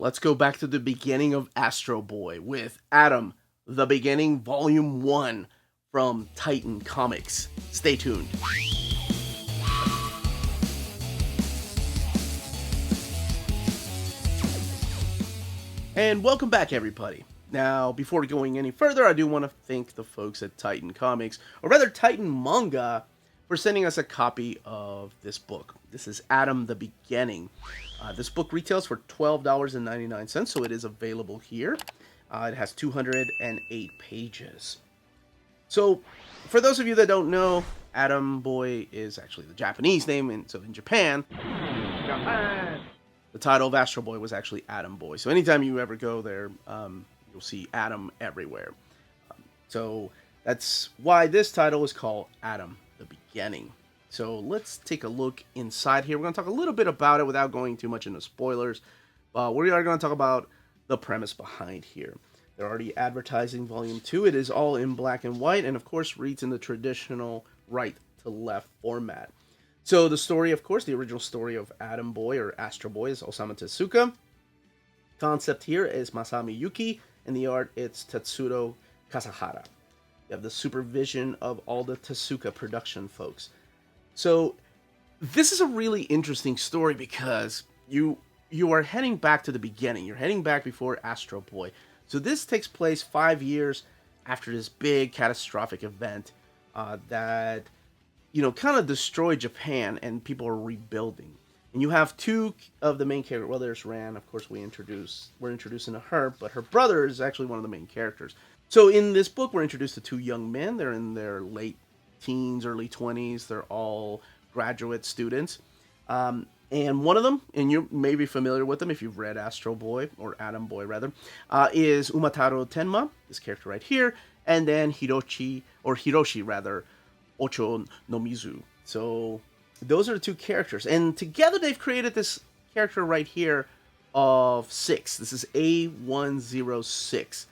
let's go back to the beginning of Astro Boy with Adam, the Beginning, Volume 1 from Titan Comics. Stay tuned. And welcome back, everybody. Now, before going any further, I do want to thank the folks at Titan Comics, or rather Titan Manga, for sending us a copy of this book. This is Adam the Beginning. This book retails for $12.99, so it is available here. It has 208 pages. So, for those of you that don't know, Adam Boy is actually the Japanese name, and so in Japan, the title of Astro Boy was actually Adam Boy. So anytime you ever go there, you'll see Adam everywhere. So that's why this title is called Adam the Beginning. So let's take a look inside here. We're going to talk a little bit about it without going too much into spoilers. We are going to talk about the premise behind here. They're already advertising Volume 2. It is all in black and white, and of course reads in the traditional right to left format. So the story, of course, the original story of Adam Boy or Astro Boy is Osamu Tezuka. Concept here is Masami Yuki, and the art it's Tetsuro Kasahara. You have the supervision of all the Tezuka production folks. So this is a really interesting story because you are heading back to the beginning. You're heading back before Astro Boy. So this takes place 5 years after this big catastrophic event that kind of destroyed Japan, and people are rebuilding. And you have two of the main characters. Well, there's Ran, of course. We're introducing to her, but her brother is actually one of the main characters. So in this book, we're introduced to two young men. They're in their late teens, early 20s. They're all graduate students. And one of them, and you may be familiar with them if you've read Astro Boy, or Adam Boy rather, is Umataro Tenma, this character right here, and then Hiroshi rather, Ocho no Mizu. So those are the two characters, and together they've created this character right here of 6. This is A106.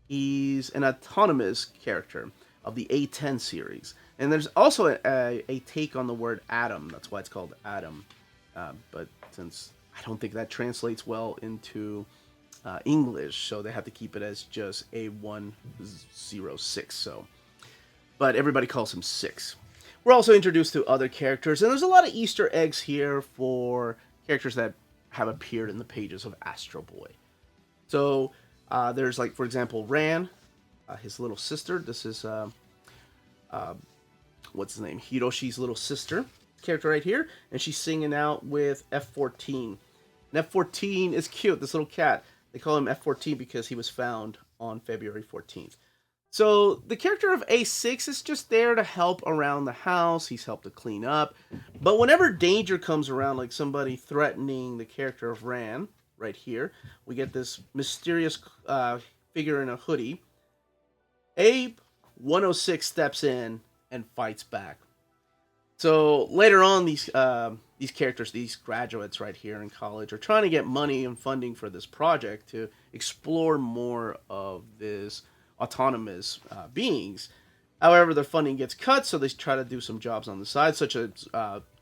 He's an autonomous character of the A10 series, and there's also a take on the word Adam. That's why it's called Adam. But since I don't think that translates well into English, so they have to keep it as just A106. But everybody calls him 6. We're also introduced to other characters, and there's a lot of Easter eggs here for characters that have appeared in the pages of Astro Boy. So there's, like, for example, Ran, his little sister. This is what's his name? Hiroshi's little sister character right here, and she's singing out with F14. And F14 is cute. This little cat. They call him F14 because he was found on February 14th. So the character of A6 is just there to help around the house. He's helped to clean up. But whenever danger comes around, like somebody threatening the character of Ran, right here, we get this mysterious figure in a hoodie. A106 steps in and fights back. So later on, these characters, these graduates right here in college, are trying to get money and funding for this project to explore more of this autonomous beings. However, their funding gets cut, so they try to do some jobs on the side, such as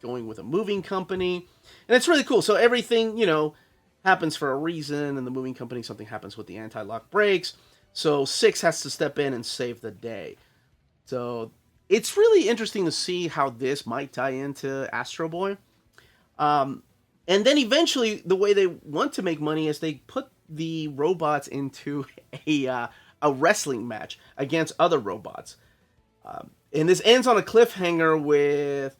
going with a moving company. And it's really cool. So everything, happens for a reason. In the moving company, something happens with the anti-lock brakes. So 6 has to step in and save the day. So it's really interesting to see how this might tie into Astro Boy. And then eventually, the way they want to make money is they put the robots into a wrestling match against other robots. And this ends on a cliffhanger with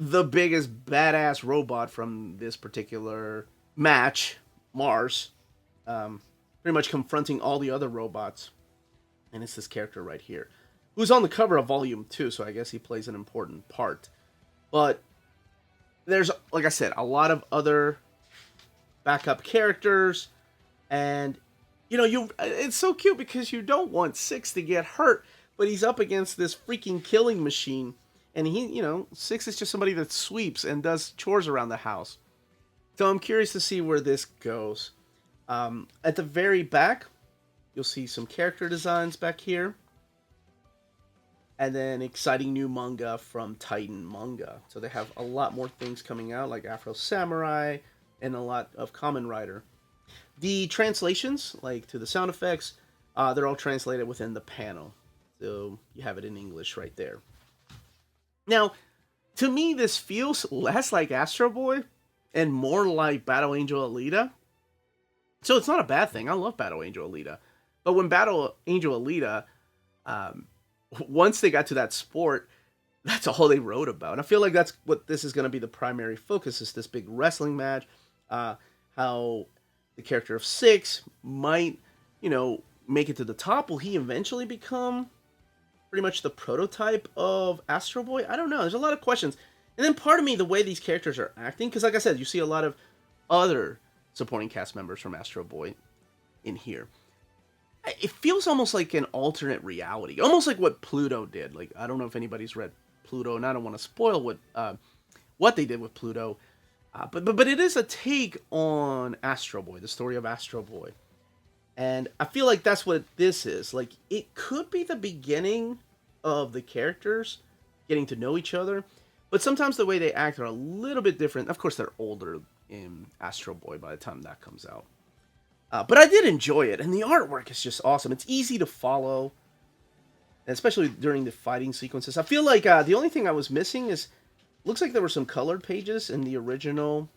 the biggest badass robot from this particular match, Mars, pretty much confronting all the other robots. And it's this character right here, who's on the cover of Volume 2, so I guess he plays an important part. But there's, like I said, a lot of other backup characters, and it's so cute because you don't want 6 to get hurt, but he's up against this freaking killing machine, and 6 is just somebody that sweeps and does chores around the house. So I'm curious to see where this goes. At the very back, you'll see some character designs back here. And then exciting new manga from Titan Manga. So they have a lot more things coming out, like Afro Samurai and a lot of Kamen Rider. The translations, like to the sound effects, they're all translated within the panel. So you have it in English right there. Now, to me, this feels less like Astro Boy and more like Battle Angel Alita. So it's not a bad thing. I love Battle Angel Alita. But when Battle Angel Alita, once they got to that sport, that's all they wrote about. And I feel like that's what this is going to be the primary focus, is this big wrestling match. How the character of Six might, make it to the top. Will he eventually become pretty much the prototype of Astro Boy? I don't know. There's a lot of questions. And then part of me, the way these characters are acting, because like I said, you see a lot of other supporting cast members from Astro Boy in here. It feels almost like an alternate reality, almost like what Pluto did. Like, I don't know if anybody's read Pluto, and I don't want to spoil what they did with Pluto, but it is a take on Astro Boy, the story of Astro Boy, and I feel like that's what this is. Like, it could be the beginning of the characters getting to know each other, but sometimes the way they act are a little bit different. Of course, they're older in Astro Boy by the time that comes out. But I did enjoy it, and the artwork is just awesome. It's easy to follow, especially during the fighting sequences. I feel like the only thing I was missing is, looks like there were some colored pages in the original,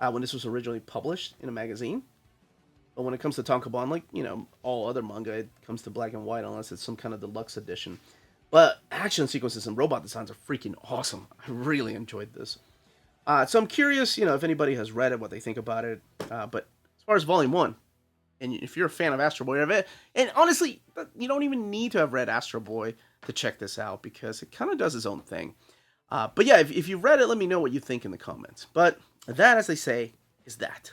when this was originally published in a magazine. But when it comes to Tankobon, like, all other manga, it comes to black and white unless it's some kind of deluxe edition. But action sequences and robot designs are freaking awesome. I really enjoyed this. So I'm curious, if anybody has read it, what they think about it. But as far as Volume 1, and if you're a fan of Astro Boy, and honestly, you don't even need to have read Astro Boy to check this out, because it kind of does its own thing. But yeah, if you've read it, let me know what you think in the comments. But that, as they say, is that.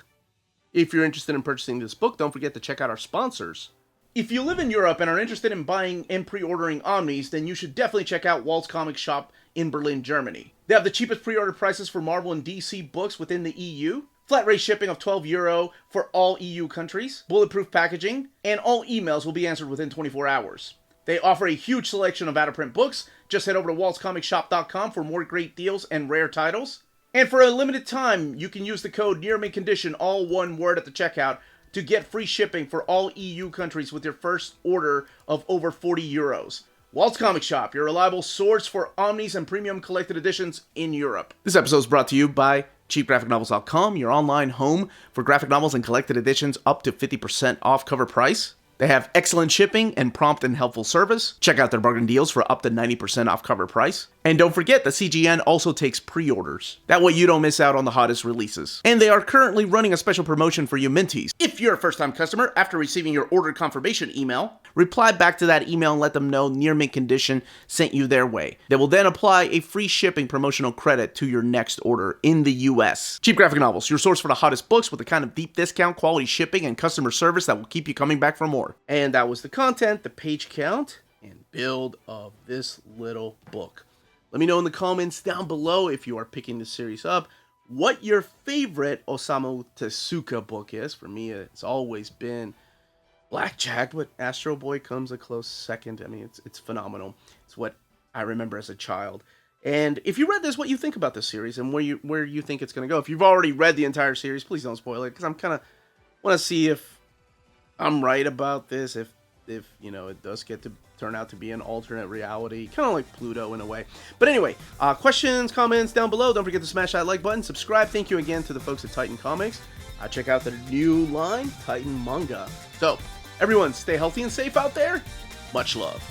If you're interested in purchasing this book, don't forget to check out our sponsors. If you live in Europe and are interested in buying and pre-ordering Omnis, then you should definitely check out Walt's Comic Shop in Berlin, Germany. They have the cheapest pre-order prices for Marvel and DC books within the EU, flat rate shipping of €12 for all EU countries, bulletproof packaging, and all emails will be answered within 24 hours. They offer a huge selection of out-of-print books. Just head over to waltzcomicshop.com for more great deals and rare titles. And for a limited time, you can use the code nearmintcon, all one word at the checkout, to get free shipping for all EU countries with your first order of over €40. Walt's Comic Shop, your reliable source for Omnis and premium collected editions in Europe. This episode is brought to you by cheapgraphicnovels.com, your online home for graphic novels and collected editions up to 50% off cover price. They have excellent shipping and prompt and helpful service. Check out their bargain deals for up to 90% off cover price. And don't forget, the CGN also takes pre-orders. That way you don't miss out on the hottest releases. And they are currently running a special promotion for you Minties. If you're a first-time customer, after receiving your order confirmation email, reply back to that email and let them know Near Mint Condition sent you their way. They will then apply a free shipping promotional credit to your next order in the US. Cheap Graphic Novels, your source for the hottest books with the kind of deep discount, quality shipping, and customer service that will keep you coming back for more. And that was the content, the page count, and build of this little book. Let me know in the comments down below, if you are picking this series up, what your favorite Osamu Tezuka book is. For me, it's always been Blackjack, but Astro Boy comes a close second. I mean, it's phenomenal. It's what I remember as a child. And if you read this, what you think about this series and where you think it's going to go. If you've already read the entire series, please don't spoil it, because I'm kind of want to see if I'm right about this, if it does get to turn out to be an alternate reality, kind of like Pluto in a way. But anyway, questions, comments down below. Don't forget to smash that like button, subscribe. Thank you again to the folks at Titan Comics. Check out their new line, Titan Manga. So, everyone, stay healthy and safe out there. Much love.